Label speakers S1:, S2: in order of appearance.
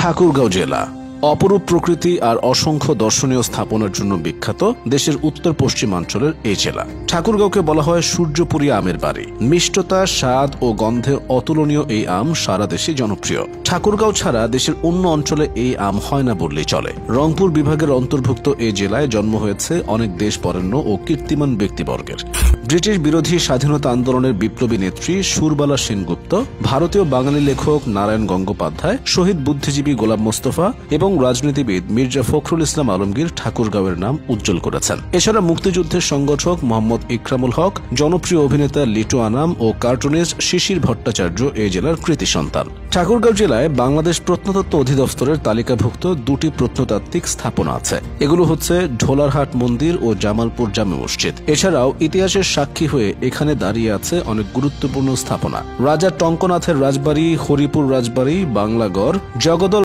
S1: ঠাকুরগাঁও জেলা অপরূপ প্রকৃতি আর অসংখ্য দর্শনীয় স্থাপনার জন্য বিখ্যাত দেশের উত্তর পশ্চিমাঞ্চলের এই জেলা। ঠাকুরগাঁওকে বলা হয় সূর্যপুরী আমের বাড়ি। মিষ্টতা, স্বাদ ও গন্ধে অতুলনীয় এই আম সারা দেশে জনপ্রিয়। ঠাকুরগাঁও ছাড়া দেশের অন্য অঞ্চলে এই আম হয় না বললেই চলে। রংপুর বিভাগের অন্তর্ভুক্ত এই জেলায় জন্ম হয়েছে অনেক দেশ বরেণ্য ও কীর্তিমান ব্যক্তিবর্গের। ব্রিটিশ বিরোধী স্বাধীনতা আন্দোলনের বিপ্লবী নেত্রী সুরবালা সেনগুপ্ত, ভারতীয় বাঙালি লেখক নারায়ণ গঙ্গোপাধ্যায়, শহীদ বুদ্ধিজীবী গোলাম মোস্তফা এবং রাজনীতিবিদ মির্জা ফখরুল ইসলাম আলমগীর ঠাকুরগাঁওয়ের নাম উজ্জ্বল করেছেন। এছাড়া মুক্তিযুদ্ধের সংগঠক মোহাম্মদ ইকরামুল হক, জনপ্রিয় অভিনেতা লিটু আনাম ও কার্টুনিস্ট শিশির ভট্টাচার্য এই জেলার কৃতি সন্তান। ঠাকুরগাঁও জেলায় বাংলাদেশ প্রত্নতত্ত্ব অধিদপ্তরের তালিকাভুক্ত দুটি প্রত্নতাত্ত্বিক স্থাপনা আছে। এগুলো হচ্ছে ঢোলারহাট মন্দির ও জামালপুর জামে মসজিদ। এছাড়াও ইতিহাসের সাক্ষী হয়ে এখানে দাঁড়িয়ে আছে অনেক গুরুত্বপূর্ণ স্থাপনা। রাজা টঙ্কনাথের রাজবাড়ি, হরিপুর রাজবাড়ি, বাংলাগড়, জগদল